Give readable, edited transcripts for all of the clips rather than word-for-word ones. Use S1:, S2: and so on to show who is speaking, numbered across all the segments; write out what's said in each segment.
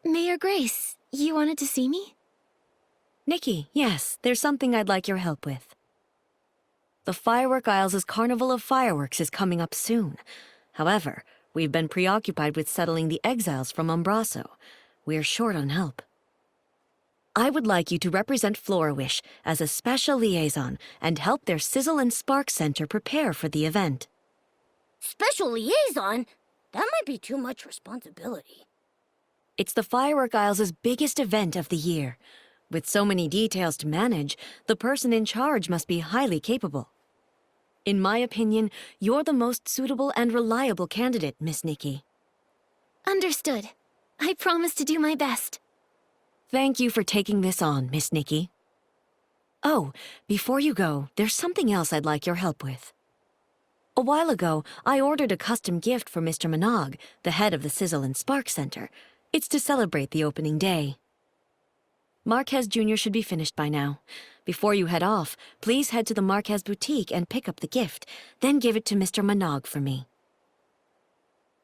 S1: Mayor Grace, you wanted to see me?
S2: Nikki, yes, there's something I'd like your help with. The Firework Isles' Carnival of Fireworks is coming up soon. However, we've been preoccupied with settling the exiles from Umbraso. We're short on help. I would like you to represent Florawish as a special liaison and help their Sizzle and Spark Center prepare for the event.
S3: Special liaison? That might be too much responsibility.
S2: It's the Firework Isles' biggest event of the year. With so many details to manage, the person in charge must be highly capable. In my opinion, you're the most suitable and reliable candidate, Miss Nikki.
S1: Understood. I promise to do my best.
S2: Thank you for taking this on, Miss Nikki. Oh, before you go, there's something else I'd like your help with. A while ago, I ordered a custom gift for Mr. Minogue, the head of the Sizzle and Spark Center. It's to celebrate the opening day. Marquez Jr. should be finished by now. Before you head off, please head to the Marquez boutique and pick up the gift, then give it to Mr. Minogue for me.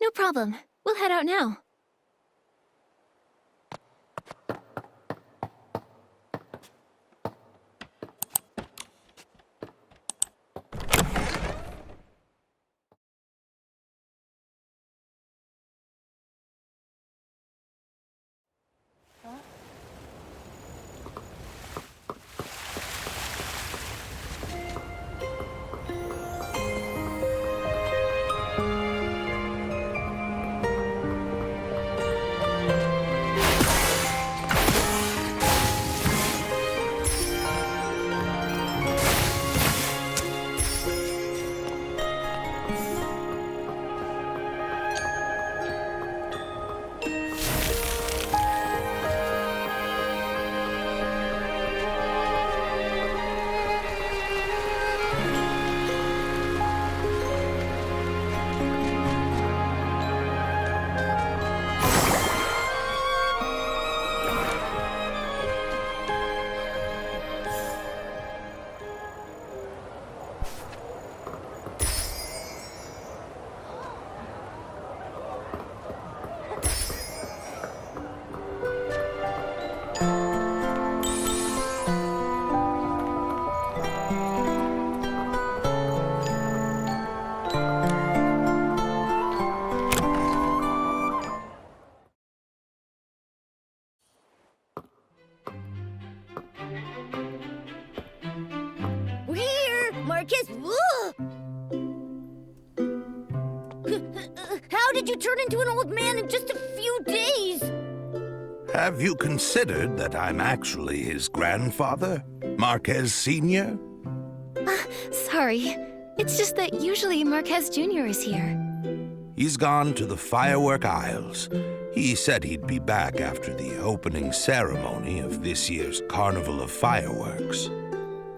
S1: No problem. We'll head out now.
S3: Marquez, how did you turn into an old man in just a few days?
S4: Have you considered that I'm actually his grandfather, Marquez Sr.?
S1: Sorry. It's just that usually Marquez Jr. is here.
S4: He's gone to the Firework Isles. He said he'd be back after the opening ceremony of this year's Carnival of Fireworks.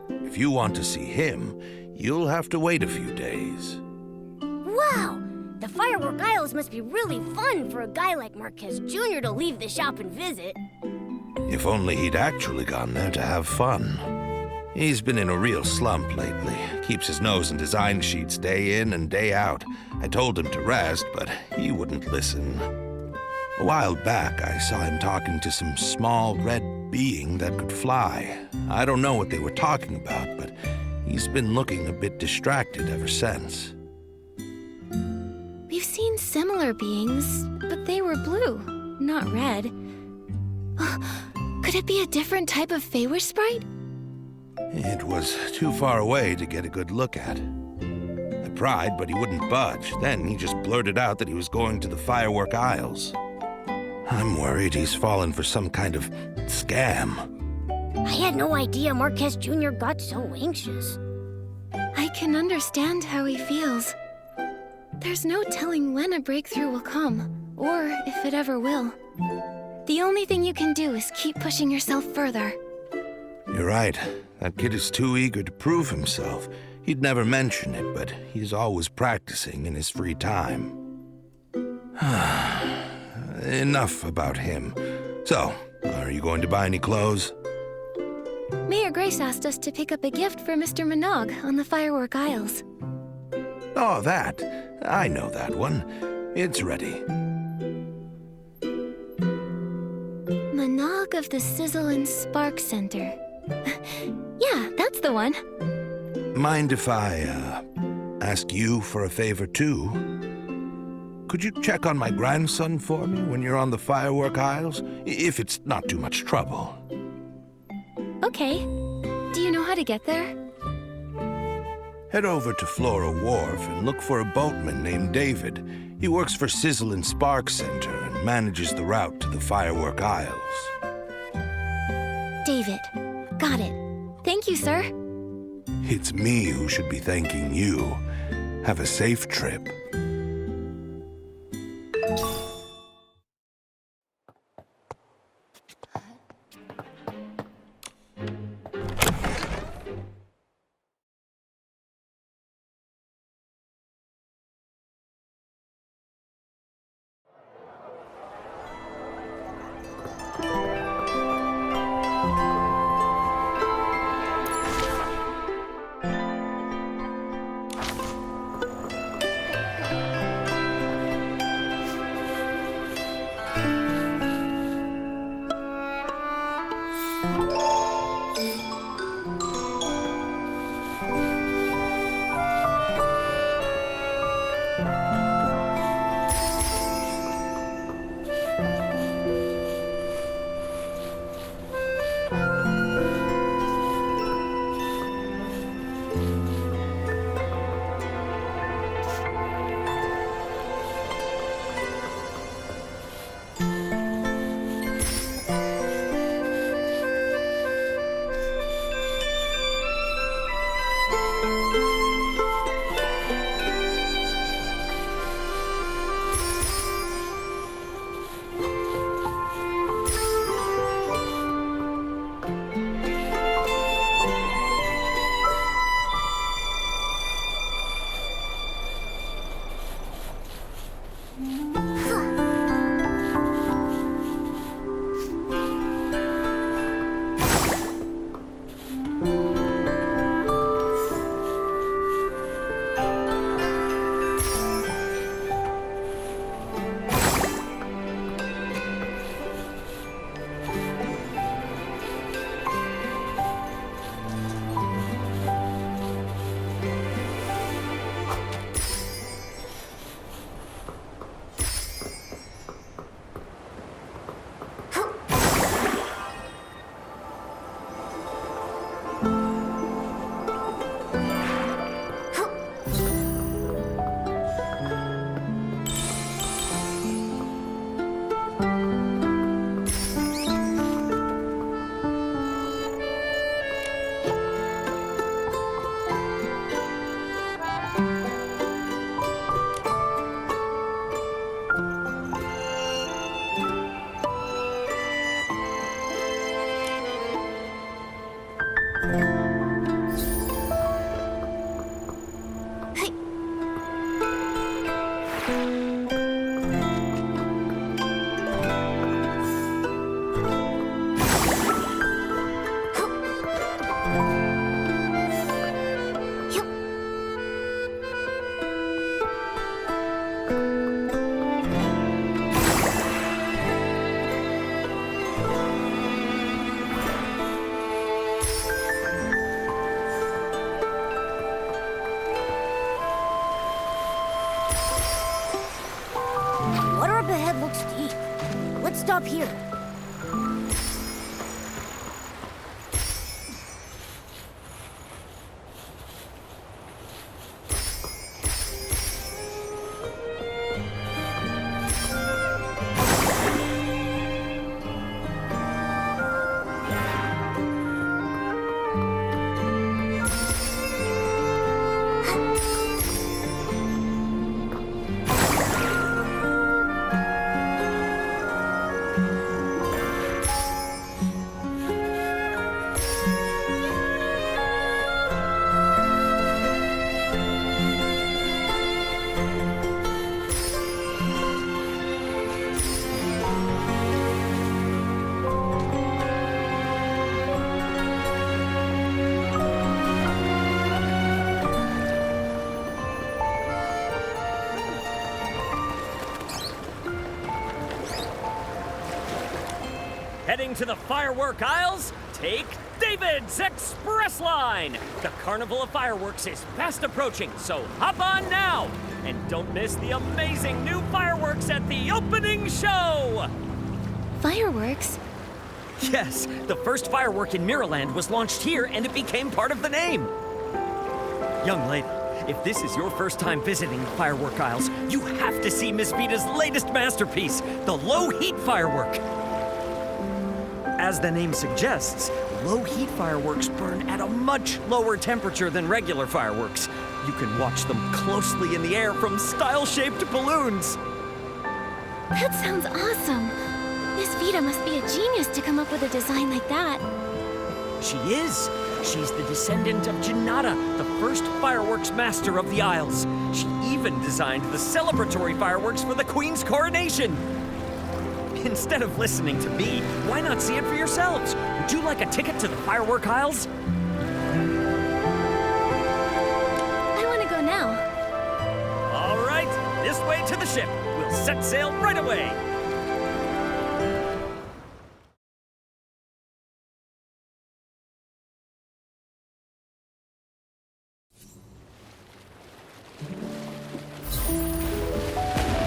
S4: If you want to see him, you'll have to wait a few days.
S3: Wow! The Firework Isles must be really fun for a guy like Marquez Jr. to leave the shop and visit.
S4: If only he'd actually gone there to have fun. He's been in a real slump lately. Keeps his nose in design sheets day in and day out. I told him to rest, but he wouldn't listen. A while back, I saw him talking to some small red being that could fly. I don't know what they were talking about, but he's been looking a bit distracted ever since.
S1: We've seen similar beings, but they were blue, not red. Could it be a different type of Feywish sprite?
S4: It was too far away to get a good look at. I pried, but he wouldn't budge. Then he just blurted out that he was going to the Firework Isles. I'm worried he's fallen for some kind of scam.
S3: I had no idea Marquez Jr. got so anxious.
S1: I can understand how he feels. There's no telling when a breakthrough will come, or if it ever will. The only thing you can do is keep pushing yourself further.
S4: You're right. That kid is too eager to prove himself. He'd never mention it, but he's always practicing in his free time. Enough about him. So, are you going to buy any clothes?
S1: Mayor Grace asked us to pick up a gift for Mr. Minogue on the Firework Isles.
S4: Oh, that. I know that one. It's ready.
S1: Minogue of the Sizzle and Spark Center. Yeah, that's the one.
S4: Mind if I, ask you for a favor, too? Could you check on my grandson for me when you're on the Firework Isles? If it's not too much trouble.
S1: Okay. Do you know how to get there?
S4: Head over to Flora Wharf and look for a boatman named David. He works for Sizzle and Spark Center and manages the route to the Firework Isles.
S1: David. Got it. Thank you, sir.
S4: It's me who should be thanking you. Have a safe trip.
S3: here.
S5: Heading to the firework aisles? Take David's Express Line! The Carnival of Fireworks is fast approaching, so hop on now! And don't miss the amazing new fireworks at the opening show!
S1: Fireworks?
S5: Yes, the first firework in Mirrorland was launched here and it became part of the name. Young lady, if this is your first time visiting the firework aisles, you have to see Miss Vita's latest masterpiece, the low-heat firework. As the name suggests, low-heat fireworks burn at a much lower temperature than regular fireworks. You can watch them closely in the air from style-shaped balloons.
S1: That sounds awesome. Miss Vita must be a genius to come up with a design like that.
S5: She is. She's the descendant of Janata, the first fireworks master of the Isles. She even designed the celebratory fireworks for the Queen's coronation. Instead of listening to me, why not see it for yourselves? Would you like a ticket to the firework aisles?
S1: I want to go now.
S5: All right, this way to the ship. We'll set sail right away.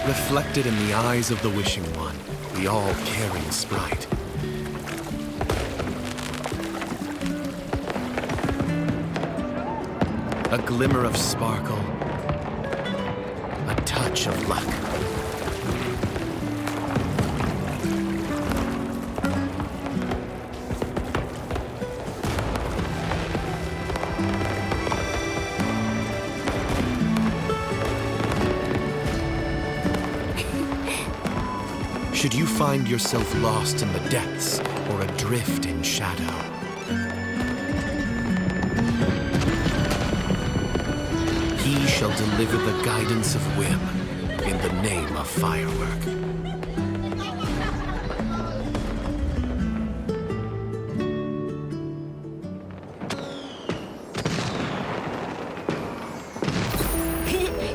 S6: Reflected in the eyes of the Wishing One, we all carry a sprite. A glimmer of sparkle, a touch of luck. Should you find yourself lost in the depths or adrift in shadow, he shall deliver the guidance of whim in the name of firework.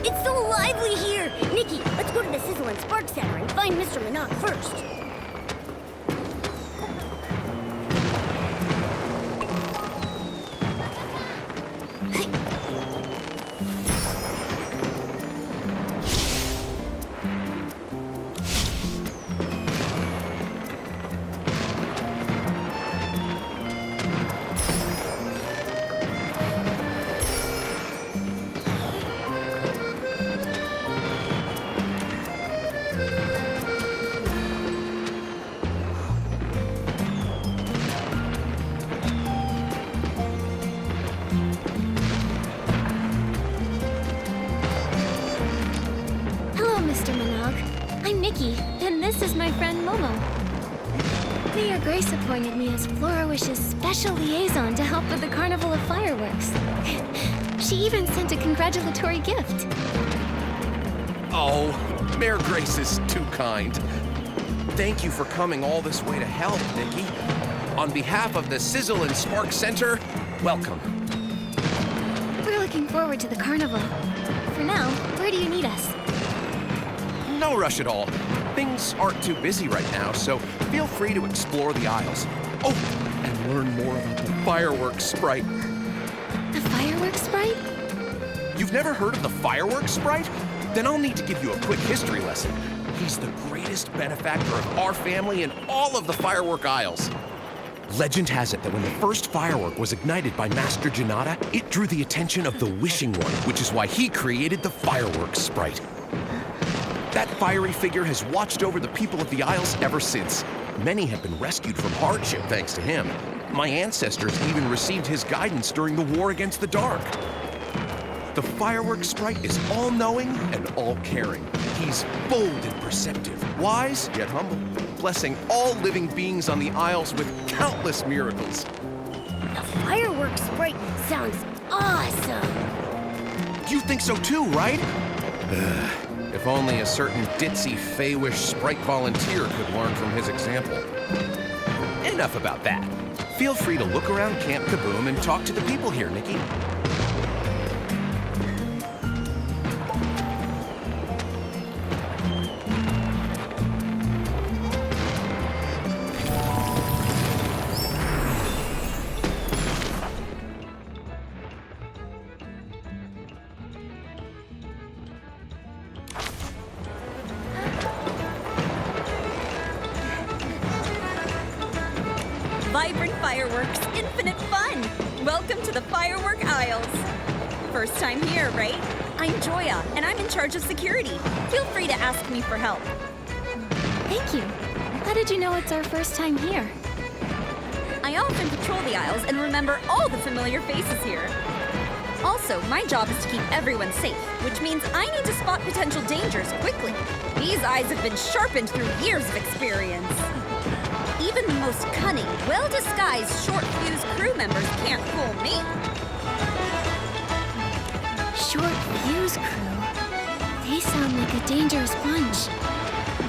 S3: It's so lively here! Nikki, let's go to the Sizzle and Spark Center and find Mr. Minot first.
S1: Hello, Mr. Minogue. I'm Nikki, and this is my friend Momo. Mayor Grace appointed me as Flora Wish's special liaison to help with the Carnival of Fireworks. She even sent a congratulatory gift.
S7: Oh, Mayor Grace is too kind. Thank you for coming all this way to help, Nikki. On behalf of the Sizzle and Spark Center, welcome.
S1: We're looking forward to the carnival. For now, where do you need us?
S7: No rush at all. Things aren't too busy right now, so feel free to explore the aisles. Oh, and learn more about the fireworks sprite.
S1: The fireworks sprite?
S7: You've never heard of the fireworks sprite? Then I'll need to give you a quick history lesson. He's the greatest benefactor of our family in all of the Firework Isles. Legend has it that when the first firework was ignited by Master Janata, it drew the attention of the Wishing One, which is why he created the fireworks sprite. That fiery figure has watched over the people of the Isles ever since. Many have been rescued from hardship thanks to him. My ancestors even received his guidance during the war against the dark. The fireworks sprite is all-knowing and all-caring. He's bold and perceptive, wise yet humble, blessing all living beings on the Isles with countless miracles.
S3: The fireworks sprite sounds awesome.
S7: You think so too, right? If only a certain ditzy Fey-wish sprite volunteer could learn from his example. Enough about that. Feel free to look around Camp Kaboom and talk to the people here, Nikki.
S8: Vibrant fireworks, infinite fun! Welcome to the Firework Isles. First time here, right? I'm Joya, and I'm in charge of security. Feel free to ask me for help.
S1: Thank you. How did you know it's our first time here?
S8: I often patrol the Isles and remember all the familiar faces here. Also, my job is to keep everyone safe, which means I need to spot potential dangers quickly. These eyes have been sharpened through years of experience. Even the most cunning, well-disguised short-fuse crew members can't fool me.
S1: Short Fuse Crew. They sound like a dangerous bunch.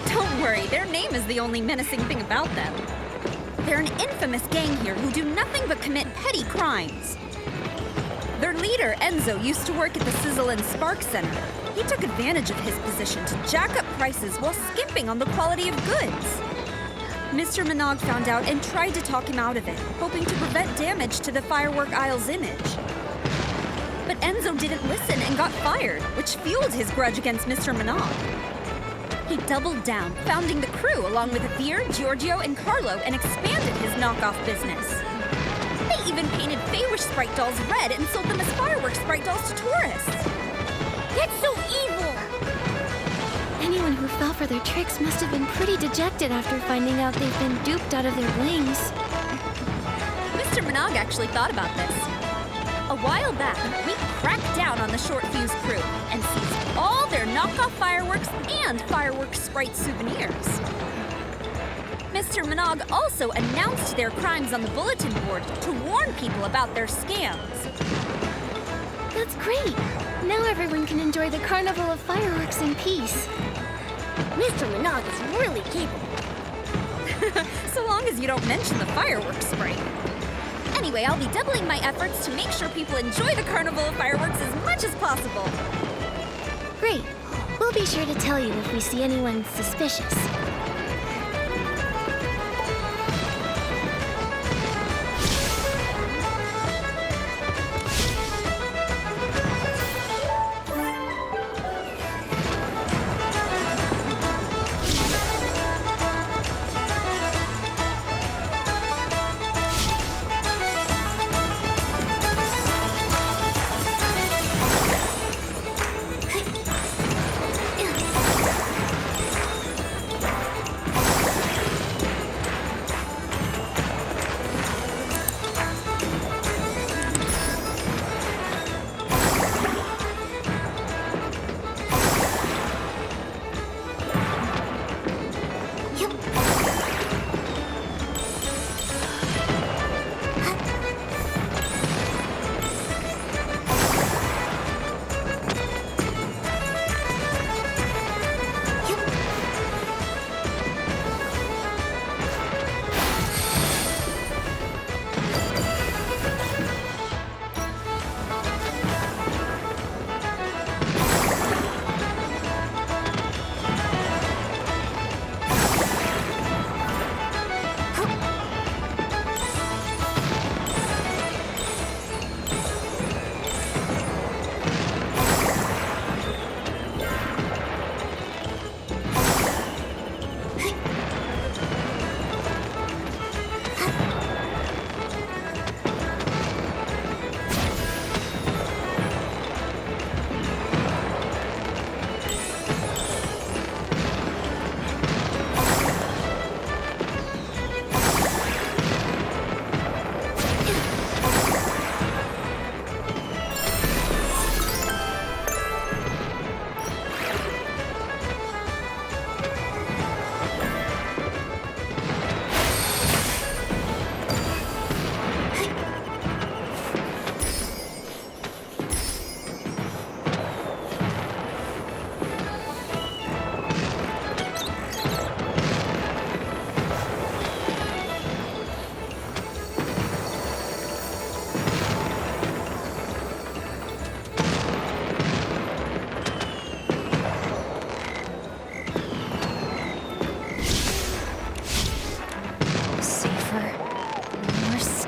S8: Don't worry, their name is the only menacing thing about them. They're an infamous gang here who do nothing but commit petty crimes. Their leader, Enzo, used to work at the Sizzle and Spark Center. He took advantage of his position to jack up prices while skimping on the quality of goods. Mr. Minogue found out and tried to talk him out of it, hoping to prevent damage to the Firework Isle's image. But Enzo didn't listen and got fired, which fueled his grudge against Mr. Minogue. He doubled down, founding the crew along with Veer, Giorgio, and Carlo, and expanded his knockoff business. They even painted Fey-wish sprite dolls red and sold them as fireworks sprite dolls to tourists.
S3: That's so evil!
S1: Anyone who fell for their tricks must have been pretty dejected after finding out they've been duped out of their wings.
S8: Mr. Minogue actually thought about this. A while back, we cracked down on the Short Fuse crew and seized all their knockoff fireworks and fireworks sprite souvenirs. Mr. Minogue also announced their crimes on the bulletin board to warn people about their scams.
S1: That's great! Now everyone can enjoy the Carnival of Fireworks in peace.
S3: Mr. Minogue is really capable.
S8: So long as you don't mention the fireworks sprite. Anyway, I'll be doubling my efforts to make sure people enjoy the Carnival of Fireworks as much as possible.
S1: Great. We'll be sure to tell you if we see anyone suspicious.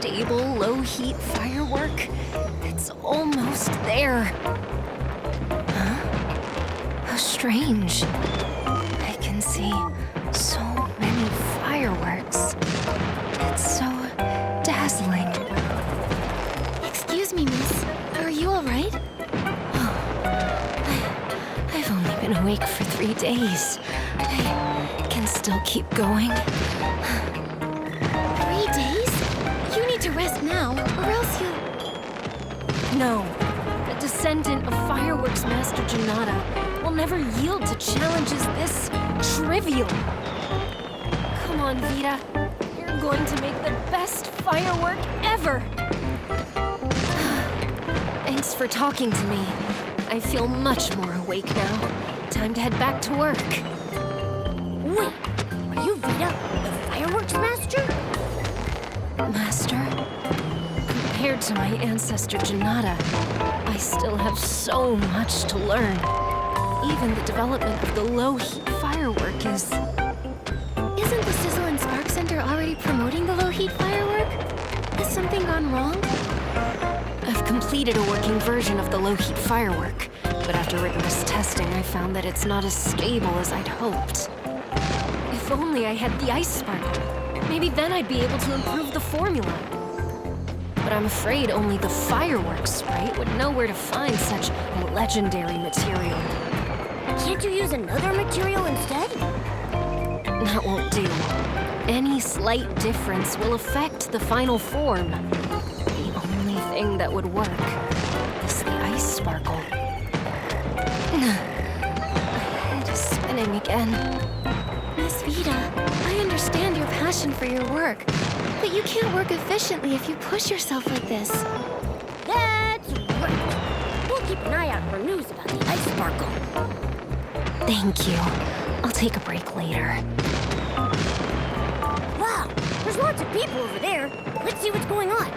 S1: stable, low-heat firework. It's almost there. Huh? How strange. I can see so many fireworks. It's so dazzling. Excuse me, miss. Are you all right? Oh, I've only been awake for 3 days. I can still keep going. 3 days? You need to rest now, or else you'll... No. The descendant of Fireworks Master Janata will never yield to challenges this trivial. Come on, Vita. You're going to make the best firework ever. Thanks for talking to me. I feel much more awake now. Time to head back to work.
S3: Wait, are you Vita, the Fireworks Master?
S1: Master? Compared to my ancestor Janata, I still have so much to learn. Even the development of the low-heat firework is... Isn't the Sizzle and Spark Center already promoting the low-heat firework? Has something gone wrong? I've completed a working version of the low-heat firework, but after rigorous testing, I found that it's not as stable as I'd hoped. If only I had the ice sparkle. Maybe then I'd be able to improve the formula. But I'm afraid only the fireworks sprite would know where to find such legendary material.
S3: Can't you use another material instead?
S1: That won't do. Any slight difference will affect the final form. The only thing that would work is the ice sparkle. My head is spinning again. Miss Vita, I understand your passion for your work, but you can't work efficiently if you push yourself like this.
S3: That's right. We'll keep an eye out for news about the ice sparkle.
S1: Thank you. I'll take a break later.
S3: Wow, there's lots of people over there. Let's see what's going on.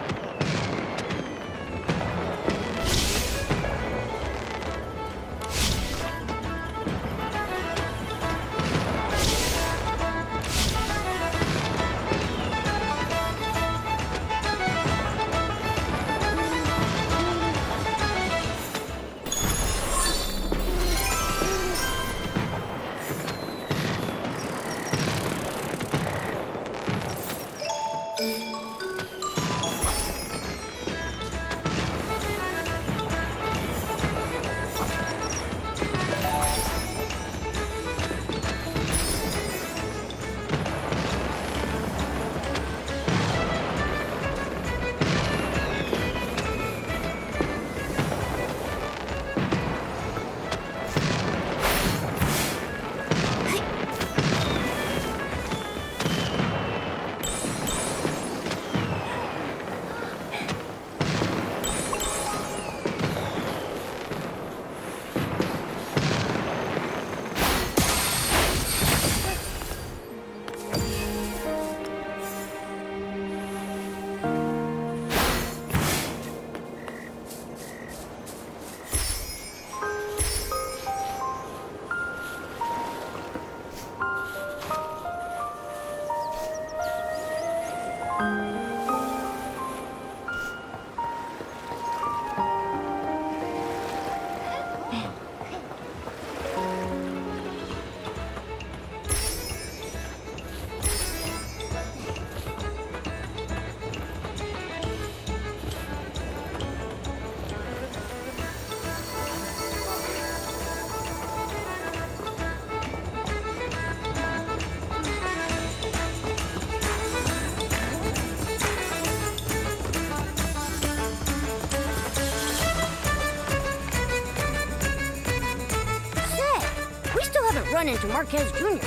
S3: Run into Marquez Jr. yet.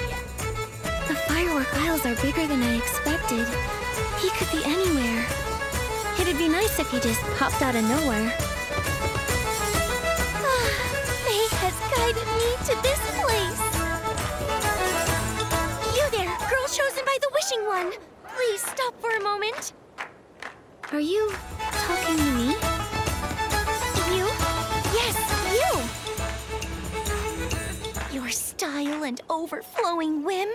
S1: The firework aisles are bigger than I expected. He could be anywhere. It'd be nice if he just popped out of nowhere. Faye has guided me to this place. You there, girl chosen by the Wishing One. Please stop for a moment. Are you talking to me? You? Yes, you! Your style and overflowing whim.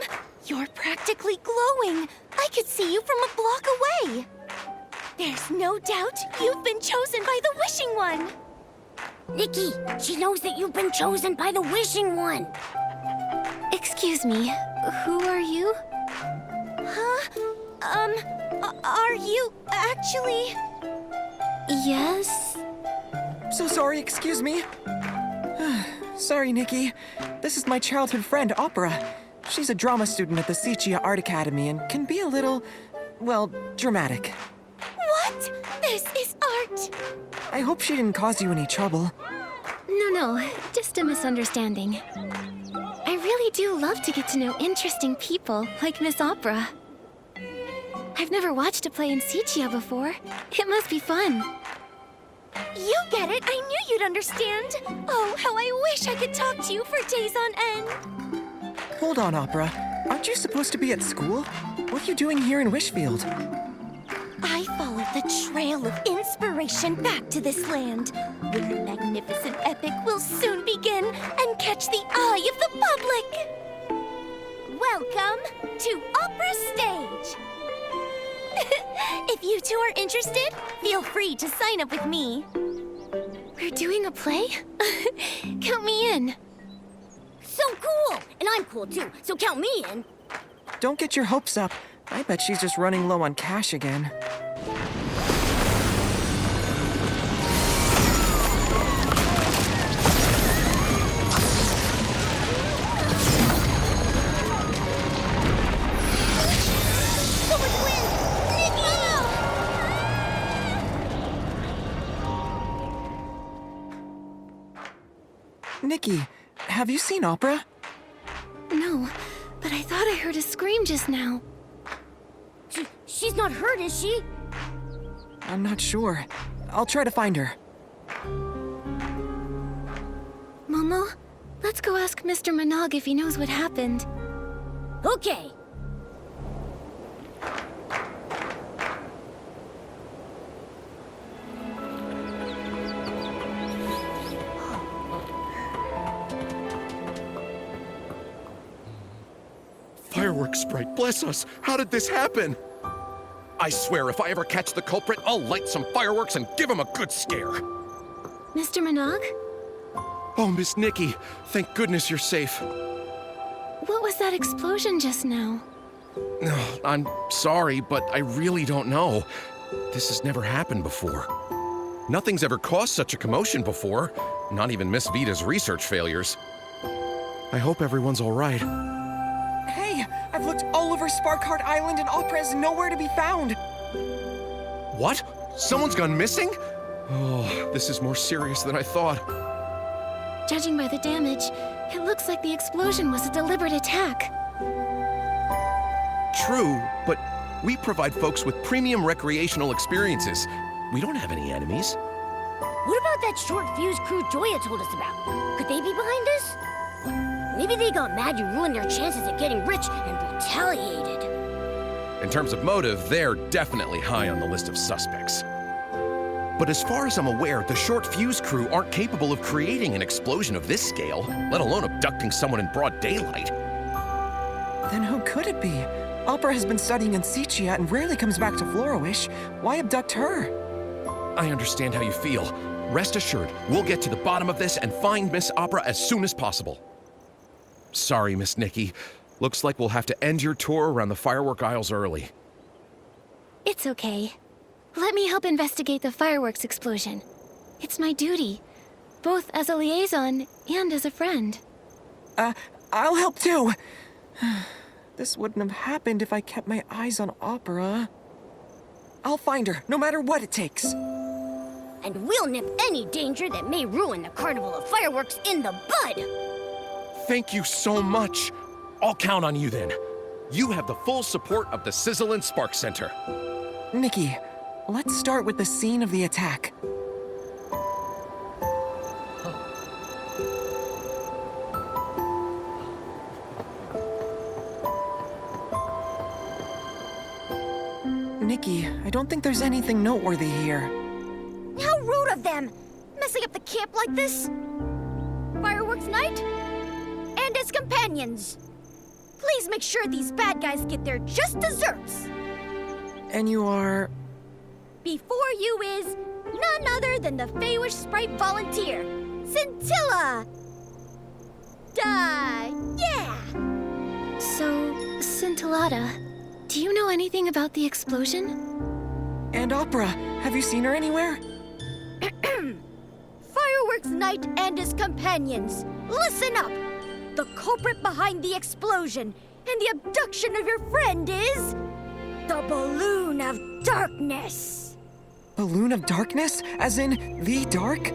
S1: You're practically glowing. I could see you from a block away. There's no doubt you've been chosen by the Wishing One.
S3: Nikki, she knows that you've been chosen by the Wishing One.
S1: Excuse me, who are you? Huh? Are you actually... Yes?
S9: So sorry, excuse me. Sorry, Nikki. This is my childhood friend, Opera. She's a drama student at the Sichia Art Academy and can be a little, well, dramatic.
S1: What? This is art!
S9: I hope she didn't cause you any trouble.
S1: No, just a misunderstanding. I really do love to get to know interesting people like Miss Opera. I've never watched a play in Sichia before. It must be fun. You get it! I knew you'd understand! Oh, how I wish I could talk to you for days on end!
S9: Hold on, Opera. Aren't you supposed to be at school? What are you doing here in Wishfield?
S1: I followed the trail of inspiration back to this land, where the magnificent epic will soon begin and catch the eye of the public! Welcome to Opera Stage! If you two are interested, feel free to sign up with me. We're doing a play? Count me in.
S3: So cool! And I'm cool too, so count me in.
S9: Don't get your hopes up. I bet she's just running low on cash again. Nikki, have you seen Opera?
S1: No, but I thought I heard a scream just now.
S3: She's not hurt, is she?
S9: I'm not sure. I'll try to find her.
S1: Momo, let's go ask Mr. Manaug if he knows what happened.
S3: Okay.
S7: Fireworks sprite, bless us! How did this happen? I swear, if I ever catch the culprit, I'll light some fireworks and give him a good scare.
S1: Mr. Manaug?
S7: Oh, Miss Nikki, thank goodness you're safe.
S1: What was that explosion just now?
S7: No, I'm sorry, but I really don't know. This has never happened before. Nothing's ever caused such a commotion before, not even Miss Vita's research failures. I hope everyone's all right.
S9: Hey, I've looked all over Sparkheart Island and Opera is nowhere to be found.
S7: What? Someone's gone missing? Oh, this is more serious than I thought.
S1: Judging by the damage, it looks like the explosion was a deliberate attack.
S7: True, but we provide folks with premium recreational experiences. We don't have any enemies.
S3: What about that short fuse crew Joya told us about? Could they be behind us? Maybe they got mad you ruined their chances at getting rich and retaliated.
S7: In terms of motive, they're definitely high on the list of suspects. But as far as I'm aware, the short fuse crew aren't capable of creating an explosion of this scale, let alone abducting someone in broad daylight.
S9: Then who could it be? Opera has been studying in Sichia and rarely comes back to Florowish. Why abduct her?
S7: I understand how you feel. Rest assured, we'll get to the bottom of this and find Miss Opera as soon as possible. Sorry, Miss Nikki. Looks like we'll have to end your tour around the firework aisles early.
S1: It's okay. Let me help investigate the fireworks explosion. It's my duty, both as a liaison and as a friend.
S9: I'll help too. This wouldn't have happened if I kept my eyes on Opera. I'll find her, no matter what it takes.
S3: And we'll nip any danger that may ruin the Carnival of Fireworks in the bud!
S7: Thank you so much. I'll count on you then. You have the full support of the Sizzle and Spark Center.
S9: Nikki, let's start with the scene of the attack. Nikki, I don't think there's anything noteworthy here.
S3: How rude of them! Messing up the camp like this! Fireworks night? And its companions! Please make sure these bad guys get their just desserts!
S9: And you are...
S3: before you is none other than the Feywish Sprite volunteer, Scintilla! Yeah!
S1: So, Scintillata, do you know anything about the explosion?
S9: And Opera, have you seen her anywhere?
S3: Fireworks Knight and his companions, listen up! The culprit behind the explosion and the abduction of your friend is... the Balloon of Darkness!
S9: Balloon of Darkness? As in, the dark?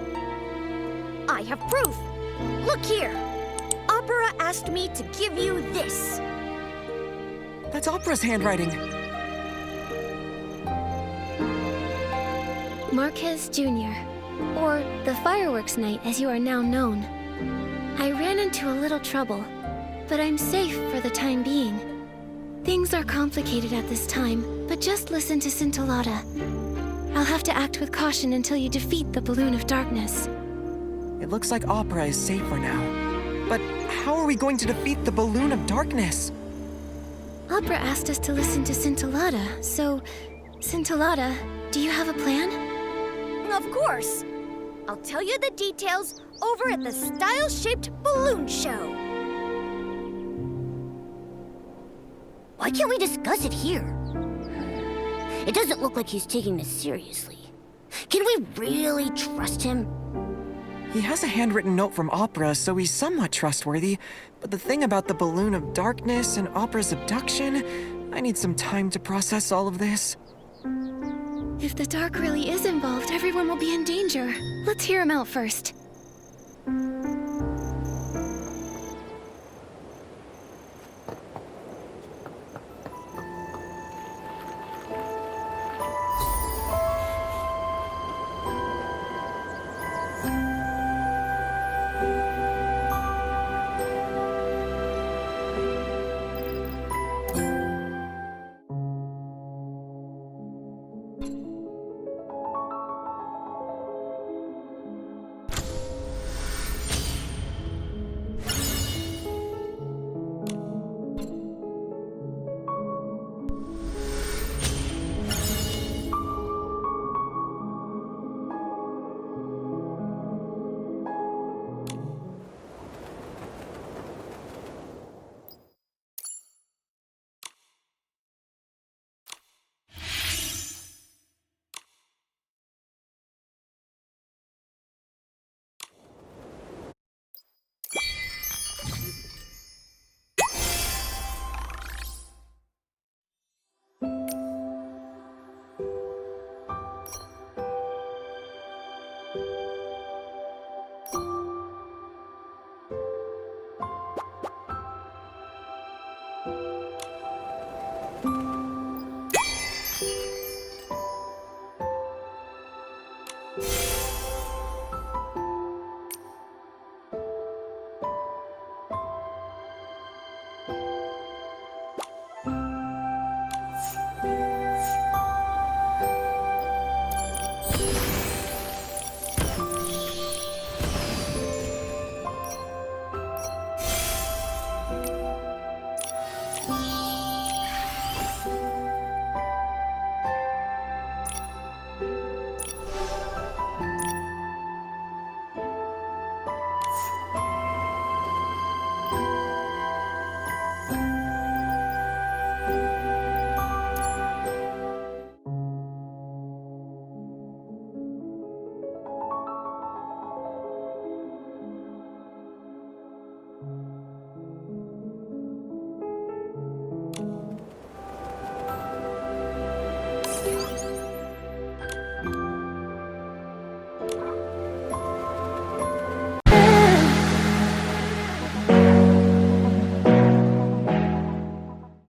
S3: I have proof! Look here! Opera asked me to give you this.
S9: That's Opera's handwriting.
S1: Marquez Jr., or the Fireworks Knight as you are now known. I ran into a little trouble, but I'm safe for the time being. Things are complicated at this time, but just listen to Scintillata. I'll have to act with caution until you defeat the Balloon of Darkness.
S9: It looks like Opera is safe for now. But how are we going to defeat the Balloon of Darkness?
S1: Opera asked us to listen to Scintillata, so... Scintillata, do you have a plan?
S3: Of course! I'll tell you the details over at the Style-Shaped Balloon Show. Why can't we discuss it here? It doesn't look like he's taking this seriously. Can we really trust him?
S9: He has a handwritten note from Opera, so he's somewhat trustworthy. But the thing about the Balloon of Darkness and Opera's abduction, I need some time to process all of this.
S1: If the dark really is involved, everyone will be in danger. Let's hear him out first.